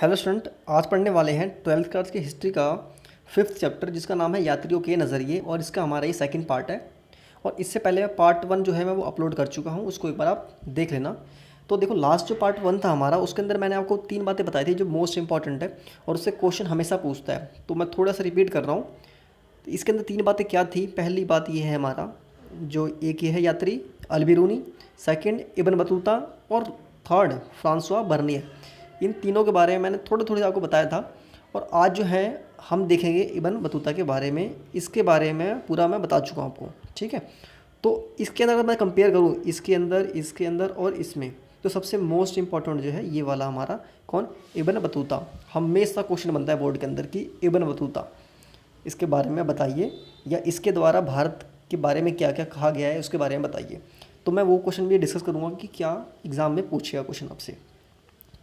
Hello student, आज पढ़ने वाले हैं 12th क्लास की हिस्ट्री का 5th चैप्टर जिसका नाम है यात्रियों के नज़रिए। और इसका हमारा ये सेकंड पार्ट है। और इससे पहले पार्ट 1 जो है मैं वो अपलोड कर चुका हूँ, उसको एक बार आप देख लेना। तो देखो, लास्ट जो पार्ट 1 था हमारा, उसके अंदर मैंने आपको 3 बातें बताई थी जो मोस्ट इंपॉर्टेंट है और उससे क्वेश्चन हमेशा पूछता है। तो मैं थोड़ा सा रिपीट कर रहा हूँ। तो इसके अंदर 3 बातें क्या थी। पहली बात ये है हमारा जो एक ये है यात्री अल-बिरूनी, सेकंड इब्न बतूता और थर्ड फ्रांसवा बर्नियर। इन तीनों के बारे में मैंने थोड़ा थोड़ा आपको बताया था। और आज जो है हम देखेंगे इब्न बतूता के बारे में। इसके बारे में पूरा मैं बता चुका हूँ आपको, ठीक है। तो इसके अंदर अगर मैं कंपेयर करूँ इसके अंदर और इसमें, तो सबसे मोस्ट इंपॉर्टेंट जो है ये वाला हमारा कौन, इब्न बतूता। हमेशा क्वेश्चन बनता है बोर्ड के अंदर कि इब्न बतूता इसके बारे में बताइए, या इसके द्वारा भारत के बारे में क्या क्या कहा गया है उसके बारे में बताइए। तो मैं वो क्वेश्चन भी डिस्कस करूँगा कि क्या एग्ज़ाम में पूछेगा क्वेश्चन आपसे।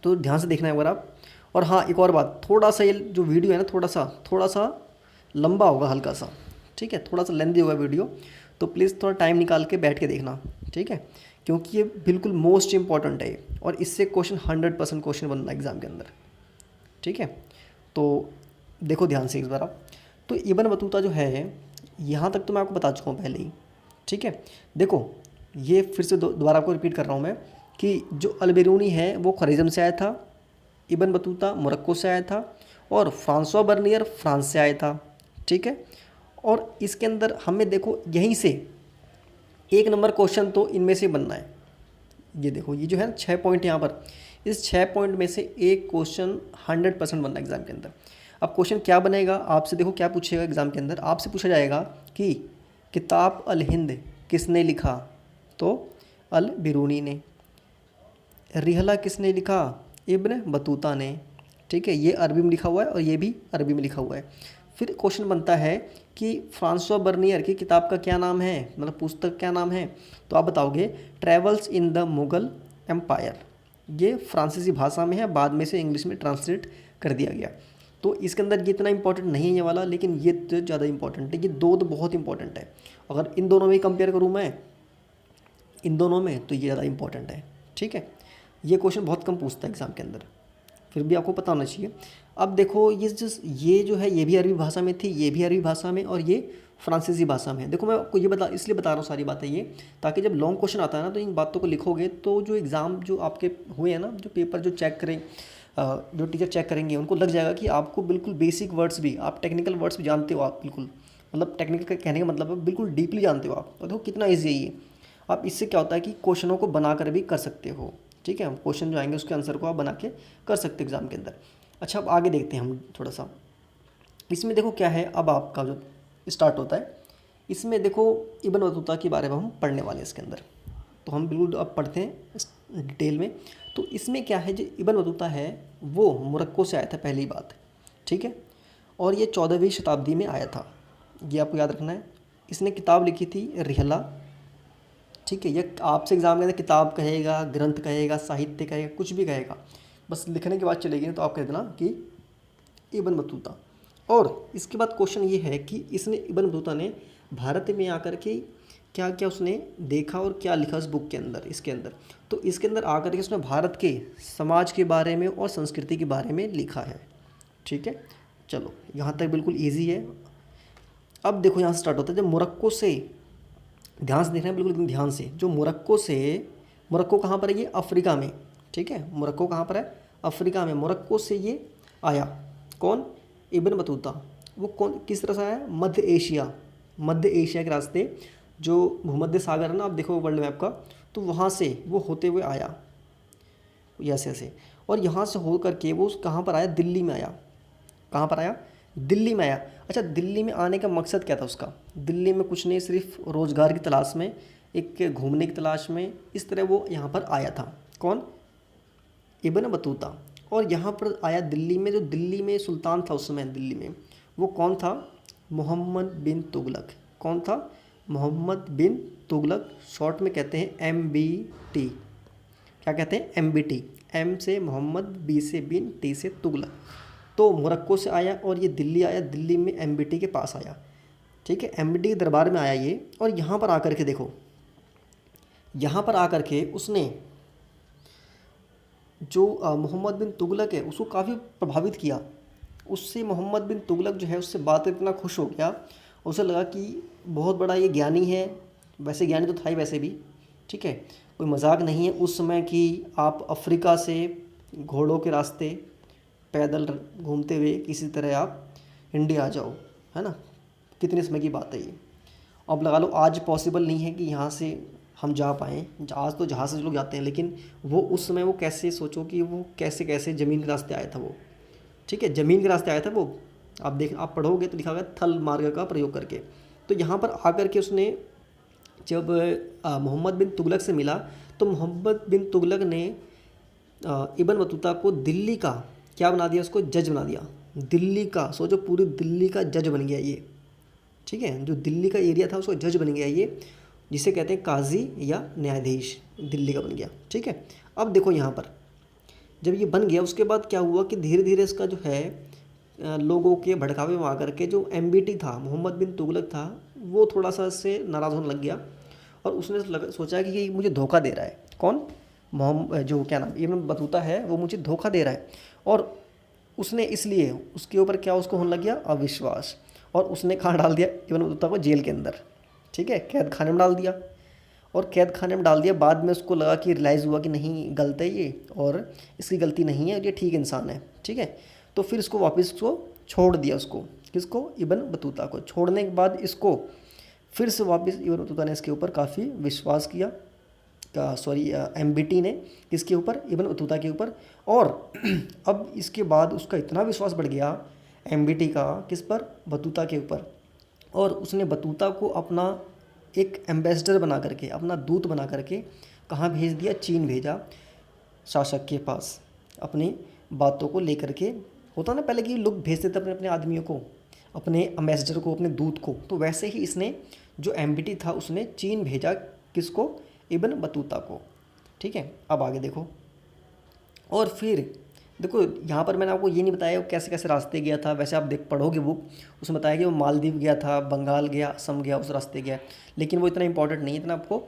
तो ध्यान से देखना है एक बार आप। और हाँ, एक और बात, थोड़ा सा ये जो वीडियो है ना थोड़ा सा लंबा होगा, हल्का सा, ठीक है, थोड़ा सा लेंदी होगा वीडियो। तो प्लीज़ थोड़ा टाइम निकाल के बैठ के देखना, ठीक है, क्योंकि ये बिल्कुल मोस्ट इंपॉर्टेंट है और इससे क्वेश्चन 100% क्वेश्चन बनना है एग्ज़ाम के अंदर, ठीक है। तो देखो ध्यान से इस बार आप। तो इब्न बतूता जो है, यहाँ तक तो मैं आपको बता चुका हूँ पहले ही, ठीक है। देखो, ये फिर से दोबारा आपको रिपीट कर रहा हूँ मैं कि जो अल-बिरूनी है वो ख्वारिज़्म से आया था, इब्न बतूता मोरक्को से आया था और फ्रांसवा बर्नियर फ्रांस से आया था, ठीक है। और इसके अंदर हमें देखो यहीं से 1 नंबर क्वेश्चन तो इनमें से बनना है। ये देखो, ये जो है 6 पॉइंट यहाँ पर, इस 6 पॉइंट में से एक क्वेश्चन 100% बनना है एग्ज़ाम के अंदर। अब क्वेश्चन क्या बनेगा आपसे, देखो क्या पूछेगा एग्ज़ाम के अंदर। आपसे पूछा जाएगा कि किताब अल हिंद किसने लिखा, तो अल बिरूनी ने। रिहला किसने लिखा, इब्न बतूता ने, ठीक है। ये अरबी में लिखा हुआ है और ये भी अरबी में लिखा हुआ है। फिर क्वेश्चन बनता है कि फ्रांसवा बर्नियर की किताब का क्या नाम है, मतलब पुस्तक क्या नाम है। तो आप बताओगे travels in the Mughal empire. ये फ्रांसीसी भाषा में है, बाद में से इंग्लिश में ट्रांसलेट कर दिया गया। तो इसके अंदर ये इतना इंपॉर्टेंट नहीं है ये वाला, लेकिन ये तो ज़्यादा इंपॉर्टेंट है। ये दो तो बहुत इंपॉर्टेंट है। अगर इन दोनों में कंपेयर करूँ मैं, इन दोनों में, तो ये ज़्यादा इंपॉर्टेंट है, ठीक है। ये क्वेश्चन बहुत कम पूछता है एग्ज़ाम के अंदर, फिर भी आपको पता होना चाहिए। अब देखो, ये जो है ये भी अरबी भाषा में थी, ये भी अरबी भाषा में, और ये फ्रांसीसी भाषा में है। देखो, मैं आपको ये इसलिए बता रहा हूँ सारी बातें ये, ताकि जब लॉन्ग क्वेश्चन आता है ना, तो इन बातों को लिखोगे तो जो एग्ज़ाम जो आपके हुए हैं ना, जो पेपर जो चेक करें, जो टीचर चेक करेंगे, उनको लग जाएगा कि आपको बिल्कुल बेसिक वर्ड्स भी, आप टेक्निकल वर्ड्स भी जानते हो, आप बिल्कुल, मतलब टेक्निकल का कहने का मतलब है बिल्कुल डीपली जानते हो आप। और देखो कितना ईजी है ये। आप इससे क्या होता है कि क्वेश्चनों को बना कर भी कर सकते हो, ठीक है। क्वेश्चन जो आएंगे उसके आंसर को आप बना के कर सकते हो एग्ज़ाम के अंदर। अच्छा, अब आगे देखते हैं हम थोड़ा सा। इसमें देखो क्या है, अब आपका जो स्टार्ट होता है, इसमें देखो इब्न बतूता के बारे में हम पढ़ने वाले हैं इसके अंदर। तो हम बिल्कुल अब पढ़ते हैं इस डिटेल में। तो इसमें क्या है, जो इब्न बतूता है वो मोरक्को से आया था, पहली बात, ठीक है। और ये 14वीं शताब्दी में आया था, ये आपको याद रखना है। इसने किताब लिखी थी रिहला, ठीक है। ये आपसे एग्जाम के अंदर किताब कहेगा, ग्रंथ कहेगा, साहित्य कहेगा, कुछ भी कहेगा, बस लिखने के बाद चलेगी ना, तो आप कह देना कि इब्न बतूता। और इसके बाद क्वेश्चन ये है कि इसने, इब्न बतूता ने भारत में आकर के क्या क्या उसने देखा और क्या लिखा इस बुक के अंदर, इसके अंदर। तो इसके अंदर आकर के उसने भारत के समाज के बारे में और संस्कृति के बारे में लिखा है, ठीक है। चलो, यहाँ तक बिल्कुल ईजी है। अब देखो यहाँ से स्टार्ट होता है, जब मोरक्को से, ध्यान से देखना है बिल्कुल एकदम ध्यान से। जो मोरक्को से, मोरक्को कहाँ पर है, ये अफ्रीका में, ठीक है। मोरक्को कहाँ पर है, अफ्रीका में। मोरक्को से ये आया कौन, इब्न बतूता। वो कौन, किस तरह से आया, मध्य एशिया के रास्ते, जो भूमध्य सागर है ना, आप देखो वर्ल्ड मैप का, तो वहाँ से वो होते हुए आया, ऐसे ऐसे। और यहाँ से हो करके वो कहाँ पर आया, दिल्ली में आया। कहाँ पर आया, दिल्ली में आया। अच्छा, दिल्ली में आने का मकसद क्या था उसका, दिल्ली में कुछ नहीं, सिर्फ रोज़गार की तलाश में, एक घूमने की तलाश में, इस तरह वो यहाँ पर आया था। कौन, इब्न बतूता। और यहाँ पर आया दिल्ली में, जो दिल्ली में सुल्तान था उस समय दिल्ली में, वो कौन था, मोहम्मद बिन तुगलक। कौन था, मोहम्मद बिन तुगलक। शॉर्ट में कहते हैं MBT। क्या कहते हैं, MBT। एम से मोहम्मद, बी से बिन, टी से तुगलक। तो मोरक्को से आया और ये दिल्ली आया, दिल्ली में MBT के पास आया, ठीक है। MBT के दरबार में आया ये। और यहाँ पर आकर के देखो, यहाँ पर आकर के उसने जो मोहम्मद बिन तुगलक है उसको काफ़ी प्रभावित किया। उससे मोहम्मद बिन तुगलक जो है उससे बात इतना खुश हो गया, उसे लगा कि बहुत बड़ा ये ज्ञानी है, वैसे ज्ञानी तो था ही वैसे भी, ठीक है, कोई मजाक नहीं है उस समय कि आप अफ्रीका से घोड़ों के रास्ते पैदल घूमते हुए किसी तरह आप इंडिया आ जाओ, है ना, कितने समय की बात है ये। अब लगा लो आज पॉसिबल नहीं है कि यहाँ से हम जा पाएँ, आज तो जहाज़ से लोग जाते हैं, लेकिन वो उस समय वो कैसे, सोचो कि वो कैसे कैसे ज़मीन के रास्ते आया था वो, ठीक है, ज़मीन के रास्ते आया था वो। आप पढ़ोगे तो लिखा हुआ है थल मार्ग का प्रयोग करके। तो यहाँ पर आकर के उसने जब मोहम्मद बिन तुगलक से मिला तो मोहम्मद बिन तुगलक ने इब्न बतूता को दिल्ली का क्या बना दिया, उसको जज बना दिया। दिल्ली का, सोचो पूरी दिल्ली का जज बन गया ये, ठीक है, जो दिल्ली का एरिया था उसको जज बन गया ये, जिसे कहते हैं काजी या न्यायाधीश, दिल्ली का बन गया, ठीक है। अब देखो यहाँ पर जब ये बन गया उसके बाद क्या हुआ कि धीरे धीरे इसका जो है लोगों के भड़कावे में आकर के जो एमबीटी था, मोहम्मद बिन तुगलक था, वो थोड़ा सा इससे नाराज़ होने लग गया और उसने सोचा कि ये मुझे धोखा दे रहा है। कौन? मोहम्मद, जो क्या नाम इब्न बतूता है, वो मुझे धोखा दे रहा है। और उसने इसलिए उसके ऊपर क्या उसको होने लग गया, अविश्वास, और उसने कहाँ डाल दिया इब्न बतूता को, जेल के अंदर, ठीक है, कैद खाने में डाल दिया। और कैद खाने में डाल दिया, बाद में उसको लगा कि रियलाइज़ हुआ कि नहीं गलत है ये और इसकी गलती नहीं है, ये ठीक इंसान है, ठीक है। तो फिर इसको वापस उसको छोड़ दिया, उसको किसको, इब्न बतूता को। छोड़ने के बाद इसको फिर से वापस इब्न बतूता ने इसके ऊपर काफ़ी विश्वास किया, सॉरी एमबीटी ने किसके ऊपर, इब्न बतूता के ऊपर। और अब इसके बाद उसका इतना विश्वास बढ़ गया एमबीटी का, किस पर, बतूता के ऊपर, और उसने बतूता को अपना एक एम्बेसडर बना करके, अपना दूत बना करके कहाँ भेज दिया, चीन भेजा, शासक के पास, अपनी बातों को लेकर के। होता ना पहले कि लोग भेजते थे अपने अपने आदमियों को, अपने एम्बेसडर को, अपने दूत को, तो वैसे ही इसने जो एमबीटी था उसने चीन भेजा, किसको, इब्न बतूता को, ठीक है। अब आगे देखो, और फिर देखो यहाँ पर मैंने आपको ये नहीं बताया वो कैसे कैसे रास्ते गया था, वैसे आप पढ़ोगे बुक, उसमें बताया कि वो मालदीव गया था, बंगाल गया, असम गया, उस रास्ते गया, लेकिन वो इतना इंपॉर्टेंट नहीं है, इतना आपको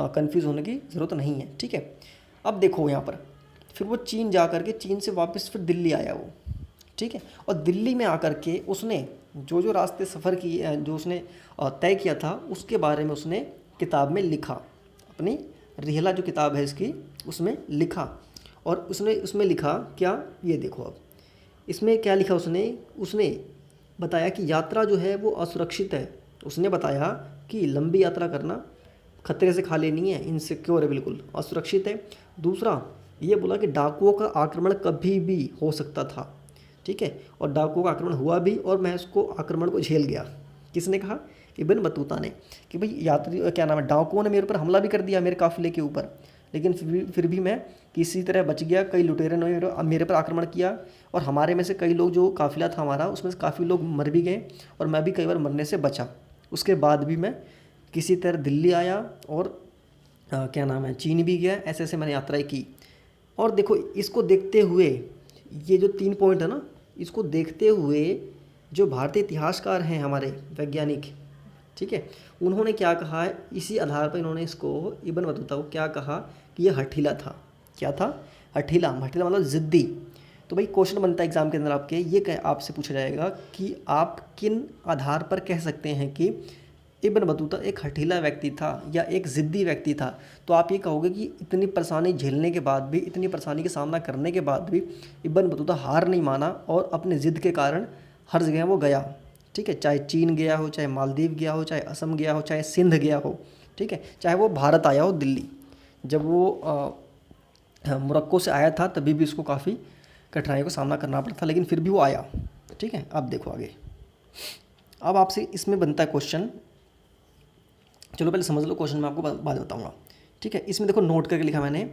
कंफ्यूज होने की ज़रूरत नहीं है, ठीक है। अब देखो यहाँ पर फिर वो चीन जा कर के, चीन से वापस फिर दिल्ली आया वो, ठीक है। और दिल्ली में आकर के उसने जो जो रास्ते सफ़र किए, जो उसने तय किया था, उसके बारे में उसने किताब में लिखा, अपनी रिहला जो किताब है इसकी, उसमें लिखा। और उसने उसमें लिखा क्या, ये देखो अब इसमें क्या लिखा उसने उसने बताया कि यात्रा जो है वो असुरक्षित है। उसने बताया कि लंबी यात्रा करना खतरे से खाली नहीं है, इनसिक्योर है, बिल्कुल असुरक्षित है। दूसरा ये बोला कि डाकुओं का आक्रमण कभी भी हो सकता था, ठीक है, और डाकुओं का आक्रमण हुआ भी, और मैं उसको आक्रमण को झेल गया। किसने कहा, इब्न बतूता ने, कि भाई यात्री क्या नाम है, डाकुओं ने मेरे ऊपर हमला भी कर दिया मेरे काफिले के ऊपर, लेकिन फिर भी मैं किसी तरह बच गया। कई लुटेरे ने मेरे पर आक्रमण किया और हमारे में से कई लोग, जो काफिला था हमारा, उसमें से काफ़ी लोग मर भी गए और मैं भी कई बार मरने से बचा। उसके बाद भी मैं किसी तरह दिल्ली आया और क्या नाम है, चीन भी गया, ऐसे ऐसे मैंने यात्राएं की। और देखो इसको देखते हुए, ये जो 3 पॉइंट है ना, इसको देखते हुए जो भारतीय इतिहासकार हैं हमारे वैज्ञानिक, ठीक है, उन्होंने क्या कहा है, इसी आधार पर इन्होंने इसको, इब्न बतूता को क्या कहा कि ये हठीला था। क्या था, हठीला, हठीला मतलब ज़िद्दी। तो भाई क्वेश्चन बनता है एग्जाम के अंदर आपके, ये आपसे पूछा जाएगा कि आप किन आधार पर कह सकते हैं कि इब्न बतूता एक हठीला व्यक्ति था या एक ज़िद्दी व्यक्ति था। तो आप ये कहोगे कि इतनी परेशानी झेलने के बाद भी, इतनी परेशानी का सामना करने के बाद भी इब्न बतूता हार नहीं माना और अपने ज़िद के कारण हर जगह वो गया, ठीक है, चाहे चीन गया हो, चाहे मालदीव गया हो, चाहे असम गया हो, चाहे सिंध गया हो, ठीक है, चाहे वो भारत आया हो दिल्ली। जब वो मोरक्को से आया था तभी भी उसको काफ़ी कठिनाइयों का सामना करना पड़ा था, लेकिन फिर भी वो आया, ठीक है। अब देखो आगे, अब आपसे इसमें बनता है क्वेश्चन, चलो पहले समझ लो क्वेश्चन, मैं आपको बाद बताऊंगा, ठीक है। इसमें देखो नोट करके लिखा मैंने,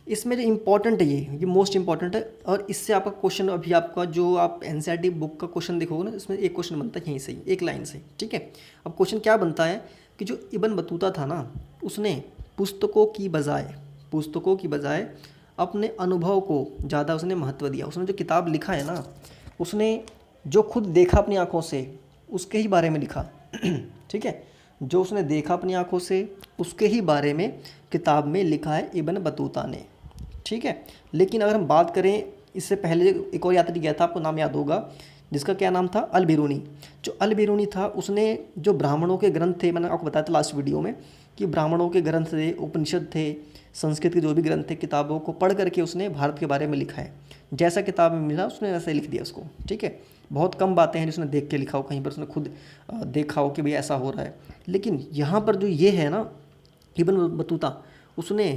इसमें जो इंपॉर्टेंट है ये मोस्ट इंपॉर्टेंट है, और इससे आपका क्वेश्चन, अभी आपका जो आप एनसीईआरटी बुक का क्वेश्चन देखोगे ना, इसमें एक क्वेश्चन बनता है यहीं से, एक लाइन से, ठीक है। अब क्वेश्चन क्या बनता है कि जो इब्न बतूता था ना, उसने पुस्तकों की बजाय अपने अनुभव को ज़्यादा उसने महत्व दिया। उसने जो किताब लिखा है ना, उसने जो खुद देखा अपनी आँखों से उसके ही बारे में लिखा, ठीक है, जो उसने देखा अपनी आँखों से उसके ही बारे में किताब में लिखा है इब्न बतूता ने, ठीक है। लेकिन अगर हम बात करें, इससे पहले एक और यात्री गया था, आपको नाम याद होगा, जिसका क्या नाम था, अल बिरूनी। जो अल बिरूनी था उसने जो ब्राह्मणों के ग्रंथ थे, मैंने आपको बताया था लास्ट वीडियो में कि ब्राह्मणों के ग्रंथ थे, उपनिषद थे, संस्कृत के जो भी ग्रंथ थे, किताबों को पढ़ करके उसने भारत के बारे में लिखा है। जैसा किताब में मिला उसने वैसे लिख दिया उसको, ठीक है। बहुत कम बातें हैं जिसने देख के लिखा हो, कहीं पर उसने खुद देखा हो कि भाई ऐसा हो रहा है। लेकिन यहाँ पर जो ये है ना, इब्न बतूता, उसने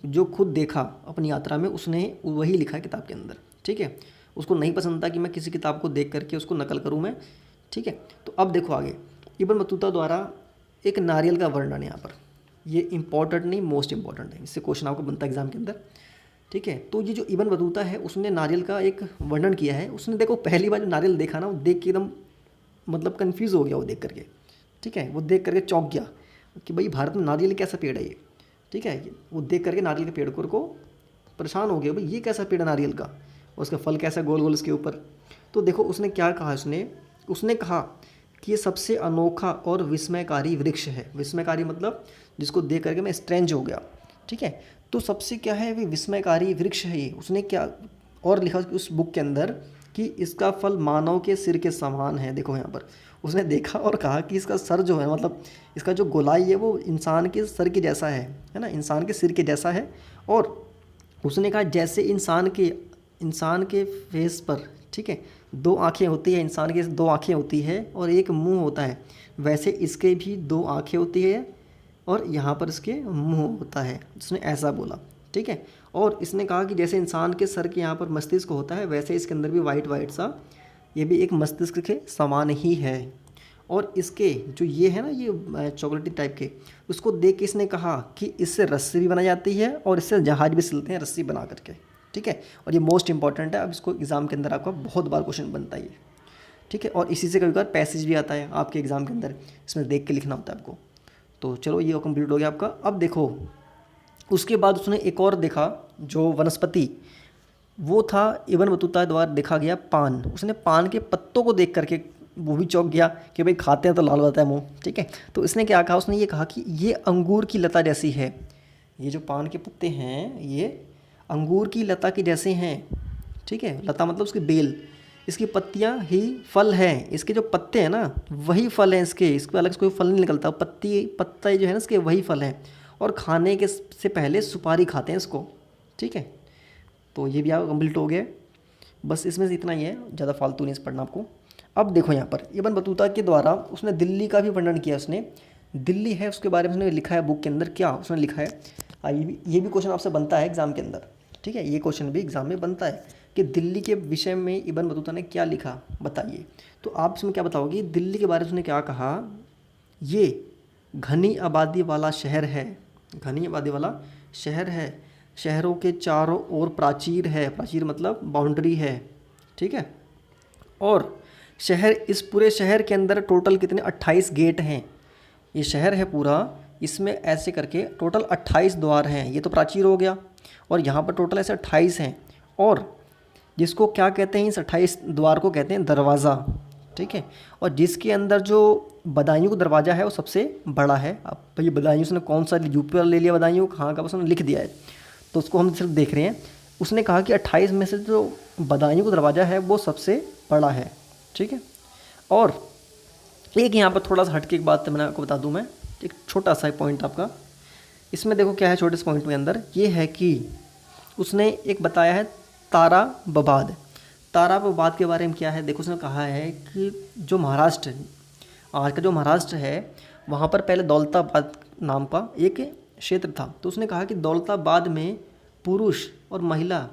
जो खुद देखा अपनी यात्रा में, उसने वही लिखा है किताब के अंदर, ठीक है। उसको नहीं पसंद था कि मैं किसी किताब को देख करके उसको नकल करूँ मैं, ठीक है। तो अब देखो आगे, इब्न बतूता द्वारा एक नारियल का वर्णन है यहाँ पर। ये इंपॉर्टेंट नहीं, मोस्ट इंपॉर्टेंट है, इससे क्वेश्चन आपको बनता है एग्जाम के अंदर, ठीक है। तो ये जो इब्न बतूता है उसने नारियल का एक वर्णन किया है। उसने देखो पहली बार जो नारियल देखा ना, वो देख के एकदम मतलब कन्फ्यूज़ हो गया वो देख करके, ठीक है। वो देख करके चौंक गया कि भाई भारत में नारियल कैसा पेड़ है ये, ठीक है। वो देख करके नारियल के पेड़ को परेशान हो गया, भाई ये कैसा पेड़ है नारियल का, और उसका फल कैसा गोल गोल उसके ऊपर। तो देखो उसने क्या कहा, उसने कहा कि ये सबसे अनोखा और विस्मयकारी वृक्ष है। विस्मयकारी मतलब जिसको देख करके मैं स्ट्रेंज हो गया, ठीक है। तो सबसे क्या है, वे विस्मयकारी वृक्ष है ये। उसने क्या और लिखा उस बुक के अंदर कि इसका फल मानव के सिर के समान है। देखो यहाँ पर उसने देखा और कहा कि इसका सर जो है, मतलब इसका जो गोलाई है वो इंसान के सर के जैसा है ना, इंसान के सिर के जैसा है। और उसने कहा जैसे इंसान के फेस पर, ठीक है, दो आँखें होती है, इंसान के दो आँखें होती है और एक मुंह होता है, वैसे इसके भी दो आँखें होती है और यहाँ पर इसके मुंह होता है। उसने ऐसा बोला, ठीक है। और इसने कहा कि जैसे इंसान के सर के यहाँ पर मस्तिष्क होता है, वैसे इसके अंदर भी वाइट वाइट सा ये भी एक मस्तिष्क के समान ही है। और इसके जो ये है ना, ये चॉकलेटी टाइप के, उसको देख के इसने कहा कि इससे रस्सी भी बनाई जाती है और इससे जहाज भी सिलते हैं रस्सी बना करके, ठीक है। और ये मोस्ट इंपॉर्टेंट है, अब इसको एग्ज़ाम के अंदर आपका बहुत बार क्वेश्चन बनता है ये, ठीक है। और इसी से कभी कभार पैसेज भी आता है आपके एग्ज़ाम के अंदर, इसमें देख के लिखना होता है आपको। तो चलो ये कंप्लीट हो गया आपका। अब देखो उसके बाद उसने एक और देखा जो वनस्पति, वो था इब्न बतूता द्वारा देखा गया पान। उसने पान के पत्तों को देख करके वो भी चौंक गया कि भाई खाते हैं तो लाल होता है मुँह, ठीक है। तो इसने क्या कहा, उसने ये कहा कि ये अंगूर की लता जैसी है। ये जो पान के पत्ते हैं ये अंगूर की लता की जैसे हैं, ठीक है। लता मतलब उसकी बेल, इसकी पत्तियां ही फल हैं। इसके जो पत्ते हैं ना वही फल हैं इसके अलग से कोई फल नहीं निकलता। पत्ता जो है ना इसके वही फल हैं, और खाने के से पहले सुपारी खाते हैं इसको, ठीक है। तो ये भी आप कंप्लीट हो गया। बस इसमें से इतना ही है, ज़्यादा फालतू नहीं पढ़ना आपको। अब देखो यहाँ पर इब्न बतूता के द्वारा उसने दिल्ली का भी वर्णन किया। उसने दिल्ली है उसके बारे में उसने लिखा है बुक के अंदर। क्या उसने लिखा है, ये भी क्वेश्चन आपसे बनता है एग्जाम के अंदर, ठीक है। ये क्वेश्चन भी एग्जाम में बनता है कि दिल्ली के विषय में इब्न बतूता ने क्या लिखा, बताइए। तो आप इसमें क्या बताओगे, दिल्ली के बारे में उसने क्या कहा, ये घनी आबादी वाला शहर है, घनी आबादी वाला शहर है, शहरों के चारों ओर प्राचीर है, प्राचीर मतलब बाउंड्री है, ठीक है। और इस पूरे शहर के अंदर टोटल कितने 28 गेट हैं। ये शहर है पूरा, इसमें ऐसे करके टोटल 28 द्वार हैं। ये तो प्राचीर हो गया, और यहाँ पर टोटल ऐसे 28 हैं। और जिसको क्या कहते हैं, इस 28 द्वार को कहते हैं दरवाज़ा, ठीक है। और जिसके अंदर जो बदायूं का दरवाज़ा है वो सबसे बड़ा है। अब ये बदायूं उसने कौन सा यूपी वाला ले लिया, बदायूं कहाँ का उसने लिख दिया है, तो उसको हम सिर्फ देख रहे हैं। उसने कहा कि 28 में से जो बदायूं का दरवाज़ा है वो सबसे बड़ा है, ठीक है। और एक यहाँ पर थोड़ा सा हटके एक बात मैंने आपको बता दूँ, मैं एक छोटा सा पॉइंट आपका इसमें देखो क्या है, छोटे से पॉइंट में अंदर ये है कि उसने एक बताया है ताराबाद। ताराबाद के बारे में क्या है, देखो उसने कहा है कि जो महाराष्ट्र, आज का जो महाराष्ट्र है, वहाँ पर पहले दौलताबाद नाम का एक क्षेत्र था। तो उसने कहा कि दौलताबाद में पुरुष और महिला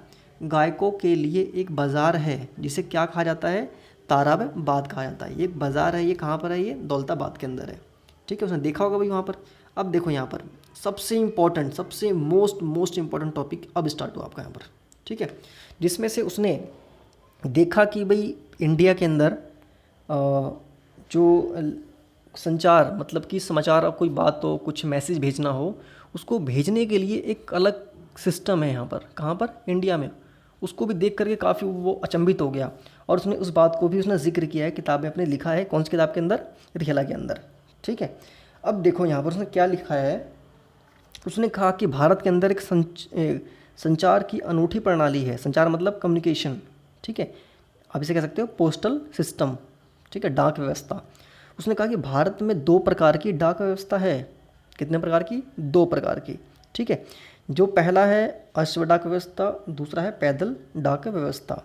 गायकों के लिए एक बाज़ार है, जिसे क्या कहा जाता है, ताराबाद कहा जाता है। ये एक बाज़ार है, ये कहाँ पर है, ये दौलताबाद के अंदर है, ठीक है। उसने देखा होगा भाई वहाँ पर। अब देखो यहाँ पर सबसे इम्पॉर्टेंट, सबसे मोस्ट इम्पॉर्टेंट टॉपिक अब स्टार्ट हुआ आपका यहाँ पर, ठीक है। जिसमें से उसने देखा कि भाई इंडिया के अंदर जो संचार मतलब कि समाचार, अब कोई बात हो, कुछ मैसेज भेजना हो, उसको भेजने के लिए एक अलग सिस्टम है यहाँ पर। कहाँ पर, इंडिया में। उसको भी देख करके काफ़ी वो अचंभित हो गया, और उसने उस बात को भी उसने जिक्र किया है किताब में अपने, लिखा है। कौन सी किताब के अंदर, रिहला के अंदर, ठीक है। अब देखो यहाँ पर उसने क्या लिखा है, उसने कहा कि भारत के अंदर एक संचार की अनूठी प्रणाली है। संचार मतलब कम्युनिकेशन, ठीक है, आप इसे कह सकते हो पोस्टल सिस्टम, ठीक है, डाक व्यवस्था। उसने कहा कि भारत में 2 प्रकार की डाक व्यवस्था है। कितने प्रकार की? 2 प्रकार की, ठीक है। जो पहला है अश्व डाक व्यवस्था, दूसरा है पैदल डाक व्यवस्था,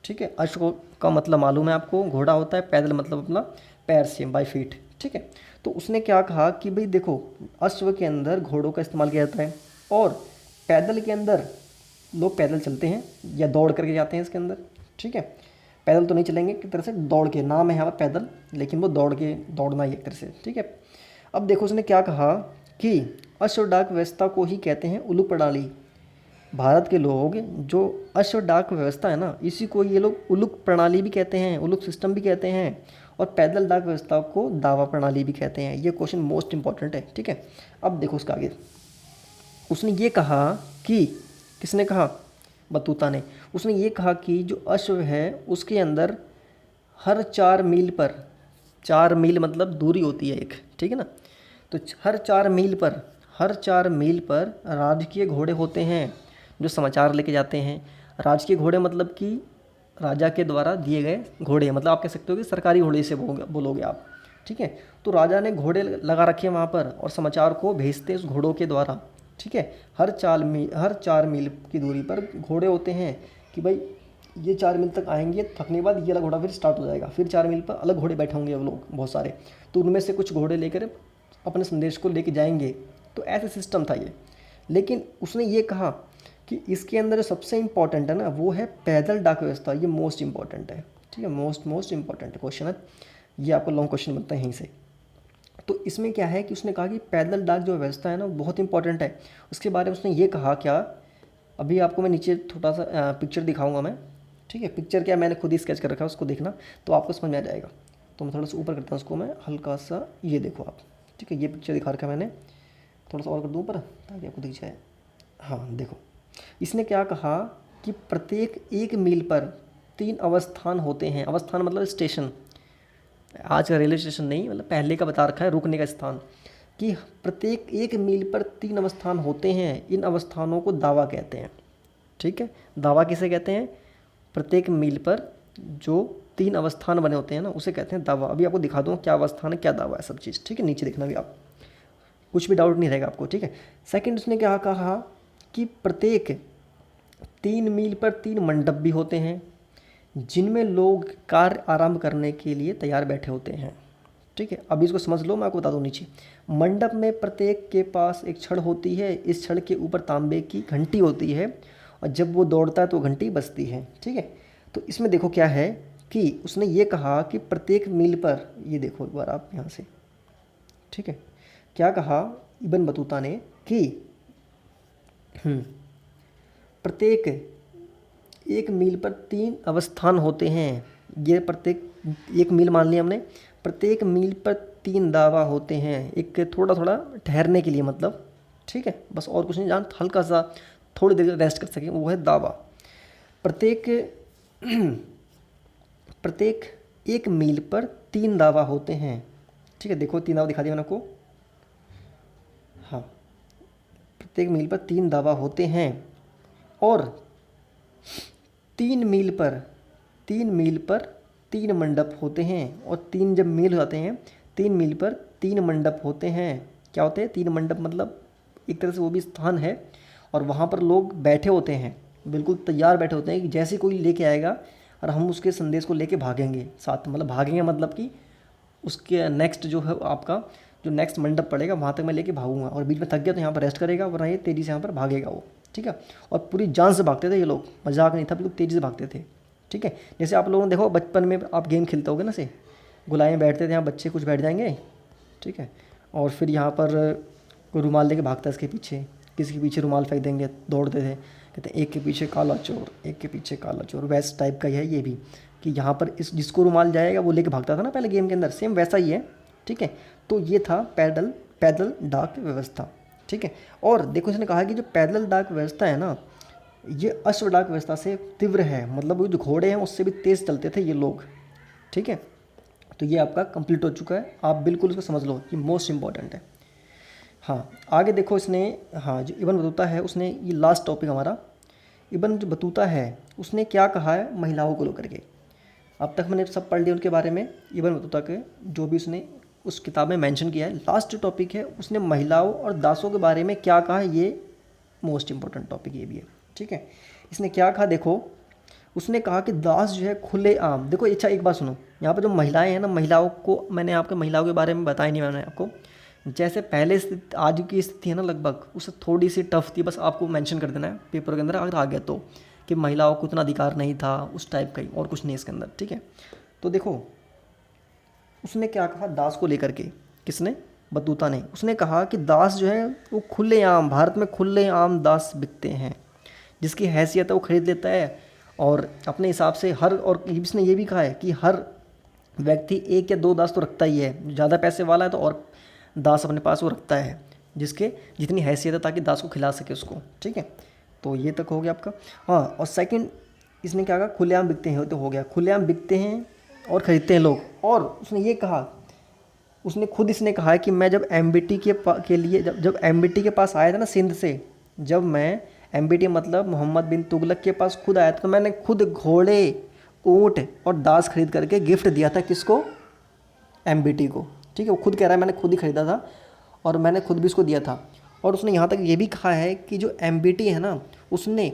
ठीक है। अश्व का मतलब मालूम है आपको, घोड़ा होता है, पैदल मतलब अपना पैर से, बाय फीट, ठीक है। तो उसने क्या कहा कि भाई देखो, अश्व के अंदर घोड़ों का इस्तेमाल किया जाता है और पैदल के अंदर लोग पैदल चलते हैं या दौड़ करके जाते हैं इसके अंदर, ठीक है। पैदल तो नहीं चलेंगे, एक तरह से दौड़ के, नाम है यहाँ पर पैदल, लेकिन वो दौड़ के, दौड़ना ही एक तरह से, ठीक है। अब देखो उसने क्या कहा कि अश्व डाक व्यवस्था को ही कहते हैं उलू प्रणाली। भारत के लोग जो अश्व डाक व्यवस्था है ना, इसी को ये लोग उलुक प्रणाली भी कहते हैं, उलुक सिस्टम भी कहते हैं, और पैदल डाक व्यवस्था को दावा प्रणाली भी कहते हैं। ये क्वेश्चन मोस्ट इंपॉर्टेंट है, ठीक है। अब देखो उसका आगे, उसने ये कहा कि, किसने कहा? बतूता ने। उसने ये कहा कि जो अश्व है उसके अंदर हर 4 मील पर, 4 मील मतलब दूरी होती है एक, ठीक है ना, तो हर 4 मील पर राजकीय घोड़े होते हैं जो समाचार लेके जाते हैं। राजकीय घोड़े मतलब कि राजा के द्वारा दिए गए घोड़े, मतलब आप कह सकते हो कि सरकारी घोड़े से बोलोगे आप, ठीक है। तो राजा ने घोड़े लगा रखे हैं वहाँ पर और समाचार को भेजते हैं उस घोड़ों के द्वारा, ठीक है। हर 4 मील की दूरी पर घोड़े होते हैं कि भाई ये 4 मील तक आएंगे, थकने के बाद ये वाला घोड़ा फिर स्टार्ट हो जाएगा, फिर 4 मील पर अलग घोड़े बैठे होंगे वो लोग बहुत सारे, तो उनमें से कुछ घोड़े लेकर अपने संदेश को लेके जाएंगे। तो ऐसे सिस्टम था ये। लेकिन उसने ये कहा कि इसके अंदर जो सबसे इम्पॉर्टेंट है ना, वो है पैदल डाक व्यवस्था। ये मोस्ट इंपॉर्टेंट है, ठीक है, मोस्ट इंपॉर्टेंट क्वेश्चन है ये, आपको लॉन्ग क्वेश्चन बनता है यहीं से। तो इसमें क्या है कि उसने कहा कि पैदल डाक जो व्यवस्था है ना, बहुत इंपॉर्टेंट है। उसके बारे में उसने ये कहा क्या, अभी आपको मैं नीचे थोड़ा सा पिक्चर दिखाऊंगा मैं, ठीक है। पिक्चर क्या मैंने खुद ही स्केच कर रखा है, उसको देखना तो आपको समझ में आ जाएगा। तो मैं थोड़ा सा ऊपर करता हूँ उसको, मैं हल्का सा, ये देखो आप, ठीक है, ये पिक्चर दिखा रखा है मैंने, थोड़ा सा और कर दूँ ऊपर ताकि आपको दिख जाए। हाँ देखो, इसने क्या कहा कि प्रत्येक 1 मील पर 3 अवस्थान होते हैं। अवस्थान मतलब स्टेशन, आज का रेलवे स्टेशन नहीं, मतलब पहले का बता रखा है रुकने का स्थान, कि प्रत्येक 1 मील पर 3 अवस्थान होते हैं। इन अवस्थानों को दावा कहते हैं, ठीक है। दावा किसे कहते हैं? प्रत्येक मील पर जो 3 अवस्थान बने होते हैं ना, उसे कहते हैं दावा। अभी आपको दिखा दूँ क्या अवस्थान है, क्या दावा है, सब चीज़, ठीक है। नीचे देखना भी आप, कुछ भी डाउट नहीं रहेगा आपको, ठीक है। सेकंड उसने क्या कहा कि प्रत्येक 3 मील पर 3 मंडप भी होते हैं जिनमें लोग कार्य आरंभ करने के लिए तैयार बैठे होते हैं, ठीक है। अब इसको समझ लो, मैं आपको बता दूँ नीचे। मंडप में प्रत्येक के पास एक छड़ होती है, इस छड़ के ऊपर तांबे की घंटी होती है और जब वो दौड़ता है तो घंटी बजती है, ठीक है। तो इसमें देखो क्या है कि उसने ये कहा कि प्रत्येक मील पर, ये देखो एक बार आप यहाँ से, ठीक है, क्या कहा इब्न बतूता ने कि प्रत्येक 1 मील पर 3 अवस्थान होते हैं। ये प्रत्येक 1 मील मान लिया हमने, प्रत्येक मील पर 3 दावा होते हैं, एक थोड़ा थोड़ा ठहरने के लिए, मतलब, ठीक है, बस और कुछ नहीं, जान हल्का सा थोड़ी देर रेस्ट कर सकें, वो है दावा। प्रत्येक प्रत्येक 1 मील पर 3 दावा होते हैं, ठीक है। देखो 3 दावा दिखा दिया मैंने आपको, हाँ, प्रत्येक मील पर 3 दावा होते हैं और 3 मील पर 3 मंडप होते हैं। और 3 जब मील हो जाते हैं, 3 मील पर 3 मंडप होते हैं। क्या होते हैं 3 मंडप? मतलब एक तरह से वो भी स्थान है और वहाँ पर लोग बैठे होते हैं, बिल्कुल तैयार बैठे होते हैं कि जैसे कोई लेके आएगा और हम उसके संदेश को लेके भागेंगे साथ, मतलब भागेंगे मतलब कि उसके नेक्स्ट जो है आपका जो नेक्स्ट मंडप पड़ेगा वहाँ तक मैं लेके भागूंगा, और बीच में थक गया तो यहाँ पर रेस्ट करेगा, वरना ये तेज़ी से यहाँ पर भागेगा वो, ठीक है। और पूरी जान से भागते थे ये लोग, मजाक नहीं था, बिल्कुल तेज़ी से भागते थे, ठीक है। जैसे आप लोगों ने देखो बचपन में आप गेम खेलते होगे ना, से गुलाए में बैठते थे, यहाँ बच्चे कुछ बैठ जाएंगे, ठीक है, और फिर यहाँ पर कोई रुमाल लेके भागता है इसके पीछे, किसी के पीछे रुमाल फेंक देंगे, दौड़ते थे, कहते हैं एक के पीछे काला चोर, एक के पीछे काला चोर। वैसे टाइप का ही है ये भी, कि यहाँ पर इस जिसको रुमाल जाएगा वो लेके भागता था ना पहले गेम के अंदर, सेम वैसा ही है, ठीक है। तो ये था पैदल डाक व्यवस्था, ठीक है। और देखो इसने कहा कि जो पैदल डाक व्यवस्था है ना, ये अश्व डाक व्यवस्था से तीव्र है, मतलब वो जो घोड़े हैं उससे भी तेज़ चलते थे ये लोग, ठीक है। तो ये आपका कंप्लीट हो चुका है, आप बिल्कुल इसको समझ लो, ये मोस्ट इंपॉर्टेंट है। हाँ आगे देखो इसने, हाँ जो इब्न बतूता है उसने, ये लास्ट टॉपिक हमारा इब्न जो बतूता है उसने क्या कहा है महिलाओं को लेकर के। अब तक मैंने सब पढ़ लिया उनके बारे में, इब्न बतूता के जो भी उसने उस किताब में मेंशन किया है। लास्ट जो टॉपिक है उसने महिलाओं और दासों के बारे में क्या कहा है, ये मोस्ट इंपॉर्टेंट टॉपिक ये भी है। ठीक है, इसने क्या कहा देखो, उसने कहा कि दास जो है खुले आम, देखो अच्छा एक बात सुनो, यहाँ पे जो महिलाएं हैं ना, महिलाओं को मैंने आपके महिलाओं के बारे में बताया नहीं मैंने आपको, जैसे पहले स्थिति आज की स्थिति है ना लगभग उससे थोड़ी सी टफ थी, बस आपको मेंशन कर देना है पेपर के अंदर अगर आ गया तो, कि महिलाओं को उतना अधिकार नहीं था उस टाइप का ही, और कुछ नहीं इसके अंदर। ठीक है, तो देखो उसने क्या कहा दास को लेकर के, किसने, बतूता ने, उसने कहा कि दास जो है वो खुले आम, भारत में खुले आम दास बिकते हैं, जिसकी हैसियत है वो खरीद लेता है और अपने हिसाब से हर, और इसने ये भी कहा है कि हर व्यक्ति एक या दो दास तो रखता ही है, ज़्यादा पैसे वाला है तो और दास अपने पास वो रखता है जिसके जितनी हैसियत है ताकि दास को खिला सके उसको। ठीक है, तो ये तक हो गया आपका। हाँ, और सेकंड इसने क्या कहा, खुलेआम बिकते हैं, तो हो गया खुलेआम बिकते हैं और ख़रीदते हैं लोग। और उसने ये कहा, उसने खुद इसने कहा है कि मैं जब एमबीटी के लिए जब एमबीटी के पास आया था ना सिंध से, जब मैं एमबीटी मतलब मोहम्मद बिन तुगलक के पास खुद आया था, तो मैंने खुद घोड़े, ऊँट और दास खरीद करके गिफ्ट दिया था किसको, एमबीटी को। ठीक है, वो खुद कह रहा है मैंने खुद ही खरीदा था और मैंने खुद भी उसको दिया था। और उसने यहाँ तक ये भी कहा है कि जो एमबीटी है ना, उसने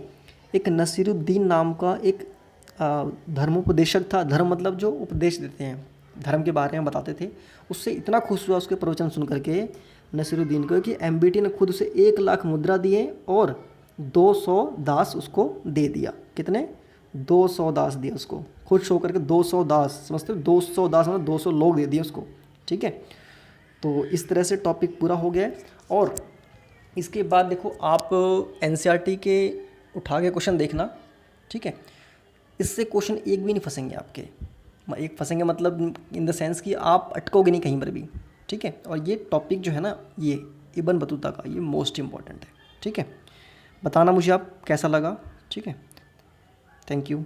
एक नसीरुद्दीन नाम का एक धर्मोपदेशक था, धर्म मतलब जो उपदेश देते हैं, धर्म के बारे में बताते थे, उससे इतना खुश हुआ उसके प्रवचन सुन करके नसीरुद्दीन को कि एमबीटी ने खुद उसे 1 लाख मुद्रा दिए और 200 दास उसको दे दिया। कितने, 200 दास दिए उसको, खुश होकर के 200 दास, समझते हो 200 दास मतलब 200 लोग दे दिए उसको। ठीक है, तो इस तरह से टॉपिक पूरा हो गया है। और इसके बाद देखो आप एनसीईआरटी के उठा के क्वेश्चन देखना। ठीक है, इससे क्वेश्चन एक भी नहीं फंसेंगे आपके, एक फंसेंगे मतलब इन द सेंस कि आप अटकोगे नहीं कहीं पर भी। ठीक है, और ये टॉपिक जो है ना, ये इब्न बतूता का, ये मोस्ट इंपॉर्टेंट है। ठीक है, बताना मुझे आप कैसा लगा। ठीक है, थैंक यू।